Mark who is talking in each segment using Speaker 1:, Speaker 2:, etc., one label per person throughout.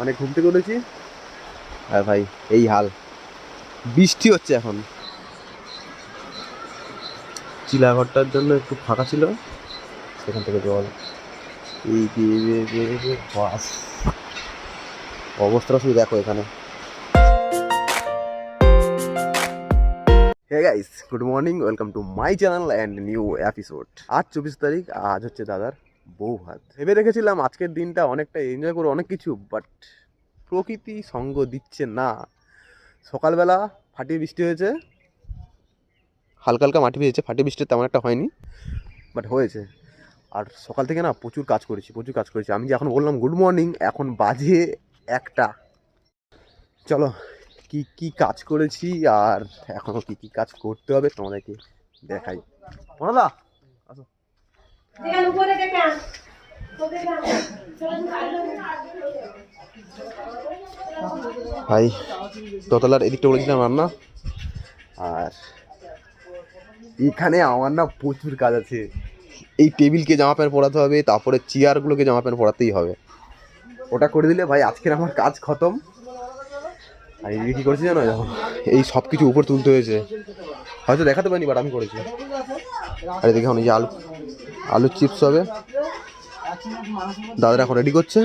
Speaker 1: মানে ঘুম থেকে উঠেছি আর ভাই এই হাল, বৃষ্টি হচ্ছে এখন। চিলাঘরটার জন্য একটু ফাঁকা ছিল, সেখান থেকে জল এই বাস অবস্থাটা শুধু দেখো এখানে। Hey guys, good morning, welcome to my channel and new episode. আজ 24 তারিখ, আজ হচ্ছে দাদার বউ ভাত। ভেবে রেখেছিলাম আজকের দিনটা অনেকটা এনজয় করবো, অনেক কিছু, বাট প্রকৃতি সঙ্গ দিচ্ছে না। সকালবেলা ফাটিয়ে বৃষ্টি হয়েছে, হালকা হালকা মাটি ভিজেছে, ফাটিয়ে বৃষ্টি তেমন একটা হয়নি, বাট হয়েছে। আর সকাল থেকে না প্রচুর কাজ করেছি। আমি যে এখন বললাম গুড মর্নিং, এখন বাজে 1টা। চলো কি কি কাজ করেছি আর এখনো কি কি কাজ করতে হবে তোমাদেরকে দেখাই। মনাদা আসো। ভাই দোতলার এদিকটা বলেছিলাম রান্না, আর এখানে আমার না প্রচুর কাজ আছে। এই টেবিলকে জামা প্যান্ট পরাতে হবে, তারপরে চেয়ারগুলোকে জামা প্যান্ট পরাতেই হবে। ওটা করে দিলে ভাই আজকের আমার কাজ খতম। আর এই কী করেছি জানো, দেখো এই সব কিছু উপর তুলতে হয়েছে, হয়তো দেখাতে পারিনি বাট আমি করেছি। আর এদিকে এখন এই যে আলুর চিপস হবে, দাদারা এখন রেডি করছে।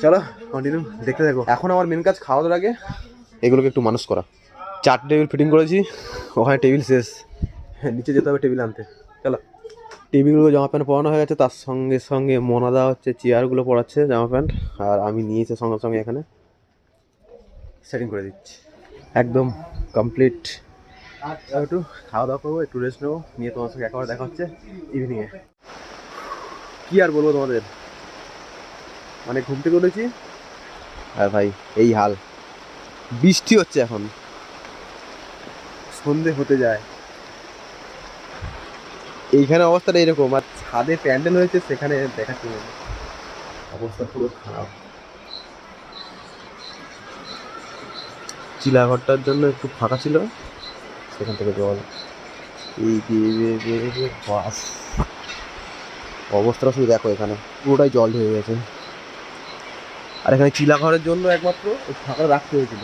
Speaker 1: চলো কন্টিনিউ দেখতে থাকো। এখন আমার মেন কাজ খাওয়া দাওয়ার আগে এগুলোকে একটু মানুষ করা। 4টে টেবিল ফিটিং করেছি, ওখানে টেবিল শেষ, নিচে যেতে হবে টেবিল আনতে। চলো, টেবিলগুলো জামা প্যান্ট পরানো হয়ে গেছে, তার সঙ্গে সঙ্গে মনাদা হচ্ছে চেয়ারগুলো পরাচ্ছে জামা প্যান্ট, আর আমি নিয়েছি সঙ্গে সঙ্গে এখানে সেটিং করে দিচ্ছি। একদম কমপ্লিট। একটু খাওয়া দাওয়া করবো, একটু রেস্ট নেবো, নিয়ে তোমার সঙ্গে একেবারে দেখা হচ্ছে ইভিনিংয়ে। কী আর বলবো তোমাদের, মানে ঘুম থেকে উঠেছি আর ভাই এই হাল, বৃষ্টি হচ্ছে এখন, সন্ধে হতে যায়। এইখানে অবস্থাটা এরকম, আর ছাদে প্যান্ডেল হয়েছে সেখানে দেখাচ্ছি না, অবস্থা পুরো খারাপ। চিলাঘরটার জন্য একটু ফাঁকা ছিল, সেখান থেকে জল এই বাস অবস্থাটা শুধু দেখো এখানে, পুরোটাই জল হয়ে গেছে। আর এখানে চিলাঘরের জন্য একমাত্র ফাঁকা রাখতে হয়েছিল,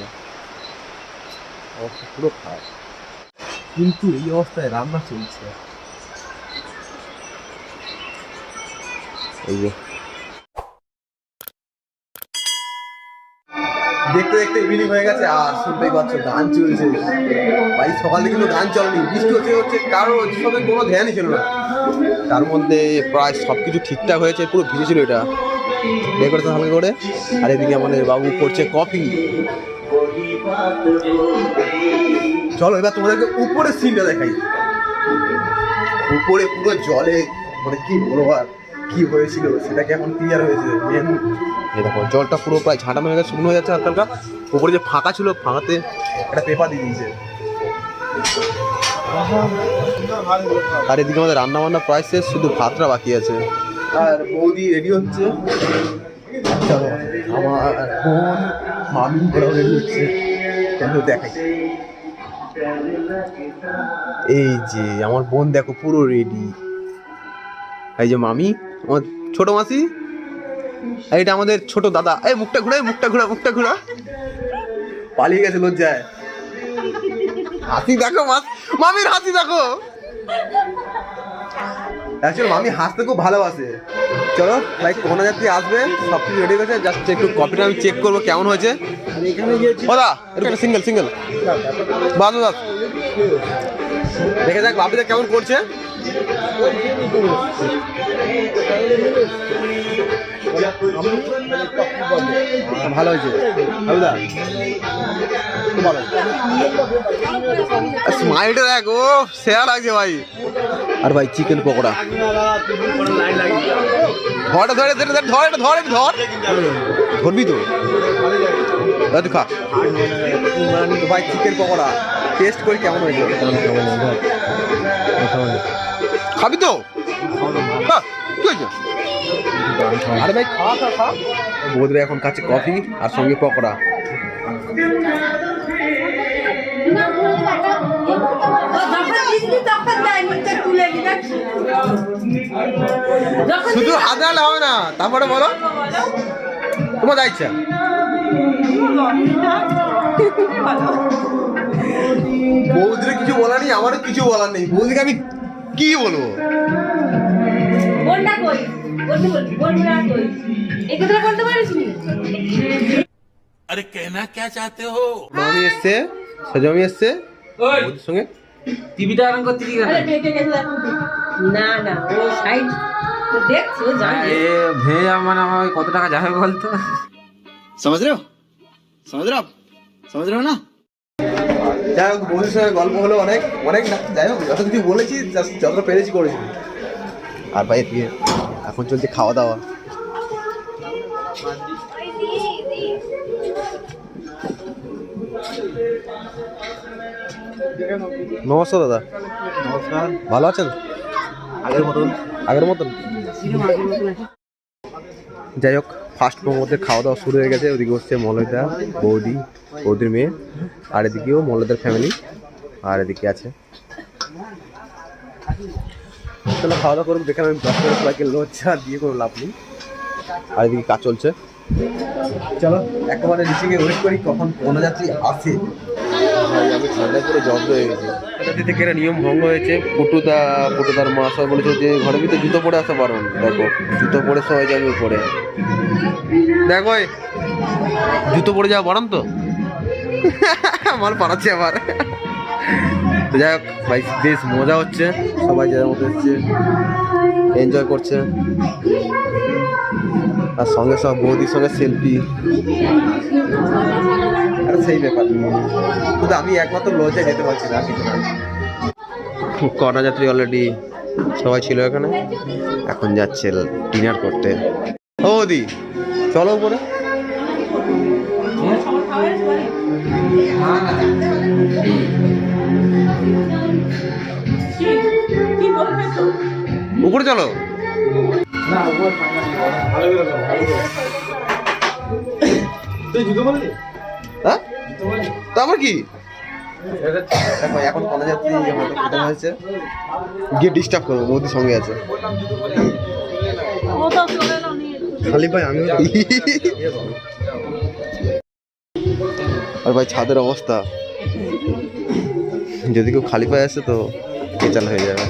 Speaker 1: অবস্থা পুরো খারাপ। কিন্তু এই অবস্থায় রান্না চলছে। এই যে দেখতে দেখতে ইভিনিং হয়ে গেছে, আর শুনতেই পাচ্ছ গান চলছে। ভাই সকালে কিন্তু গান চলেনি, বৃষ্টি হচ্ছে কারো ওইসবে কোনো ধ্যানই ছিল না। তার মধ্যে প্রায় সব কিছু ঠিকঠাক হয়েছে, পুরো ভিজেছিল এটা ডেকোরেশন হালকা করে। আর এদিকে আমাদের বাবু করছে কফি। চলো এবার তোমাদেরকে উপরের সিনটা দেখাই। উপরে পুরো জলে, মানে কি বলবো আর কি হয়েছিল সেটাকে এখন ক্লিয়ার হয়েছে। এই দেখো জলটা পুরো প্রায় ঝাঁটানো হয়ে গেছে, শুকনো হয়ে যাচ্ছে হালকা হালকা। উপরে যে ফাঁকা ছিল, ফাঁকাতে একটা পেপার দিয়ে দিয়েছে। আর এদিকে আমাদের রান্না বান্না প্রায় শেষ, শুধু ভাতটা বাকি আছে। আর বৌদি রেডি হচ্ছে, আমার বোন মামি ওরাও রেডি হচ্ছে, দেখাই। এই যে আমার বোন দেখো পুরো রেডি, এই যে মামি আমার ছোট মাসি, এইটা আমাদের ছোট দাদা। এই মুখটা ঘুরা পালিয়ে গেছে লজ্জায়। হাসি দেখো মামির হাসি দেখো। অ্যাকচুয়ালি মামি হাসতে খুব ভালোবাসে। চলো ভাই, কোনো যাত্রী আসবে, সব কিছু রেডি হয়েছে, জাস্ট একটু কপিটা আমি চেক করবো কেমন হয়েছে। ওদা একটু সিঙ্গেল বাস দেখে যাক বাপিটা কেমন করছে। ভালো হয়েছে স্মাইলটা দেখ, ও সেরা লাগছে ভাই। আর ভাই চিকেন পকোড়া, ধরবি তো খা ভাই। চিকেন পকোড়া টেস্ট করে কেমন হয়েছে, খাবি তো? কি হয়েছে? আরে ভাই খা। বৌদিরা এখন খাচ্ছে কফি আর সঙ্গে পকোড়া। শুধু হাত নাড়লে হবে না, তারপরে বলো তোমার যা ইচ্ছা। বৌদির কিছু বলার নেই, আমারও কিছু বলার নেই। বৌদিকে আমি কি বলবো?
Speaker 2: अरे कहना क्या चाहते हो?
Speaker 1: মামি এসছে, সজমি এসছে বৌদির সঙ্গে।
Speaker 3: টিভিটা অন করতে কি করে?
Speaker 4: না না ও সাইড দেখছো জানি
Speaker 3: এ ভেয়া মানে আমার কত টাকা যাবে বলতো?
Speaker 2: समझ रहे हो? समझ रहे हो आप? समझ रहे हो ना?
Speaker 1: যাই হোক বৌদির সঙ্গে গল্প হলো অনেক অনেক না, যাই হোক যত কিছু বলেছি যতটা পেরেছি করেছি। আর ভাই এদিকে এখন চলছে খাওয়া দাওয়া। নমস্কার দাদা।
Speaker 3: নমস্কার।
Speaker 1: ভালো আছেন?
Speaker 3: আগের মতন
Speaker 1: আগের মতন। যাই হোক ফার্স্ট মোমোতে খাওয়া দাওয়া শুরু হয়ে গেছে। ওদিকে হচ্ছে মলয়দা, বৌদি, বৌদির মেয়ে, আর এদিকেও মলয়দার ফ্যামিলি, আর এদিকে আছে। চলো খাওয়া দাওয়া করুন। দেখেন আমি ব্রাশ করে সবাইকে লজ্জা দিয়ে কোনো লাভ নেই। আর এদিকে কাজ চলছে। চলো একেবারে নিচে গিয়ে ওয়েট করি কখন কোনো যাত্রী আসে। ভাই আমি ঠান্ডায় পুরো জব্দ হয়ে গেছি। এটা থেকে একটা নিয়ম ভঙ্গ হয়েছে। পটুদার মা সবাই বলেছে যে ঘরের ভিতরে জুতো পরে আসা বারণ। দেখো জুতো পরে সবাই যাবে উপরে। দেখো জুতো পরে যাওয়া বারণ তো। মাল পাড়াচ্ছে আবার। তো যাই হোক ভাই বেশ মজা হচ্ছে, সবাই যাদের মতো এসছে এনজয় করছে। আর সঙ্গে সব বৌদির সঙ্গে সেলফি, আর সেই ব্যাপার। কিন্তু আমি একমাত্র লজ্জায় যেতে পারছি না, কিছু না। কন্যা যাত্রী অলরেডি সবাই ছিল এখানে, এখন যাচ্ছে ডিনার করতে। ও বৌদি চলো উপরে। উপরে চলো। হ্যাঁ তারপর কি দেখো এখন কলেজ যাত্রী হয়তো খেতে হয়েছে, গিয়ে ডিস্টার্ব করবো। বৌদির সঙ্গে আছে খালি ভাই। আমি আর ভাই ছাদের অবস্থা, যদি কেউ খালি পায়ে আসে তো কেচাল হয়ে যাবে।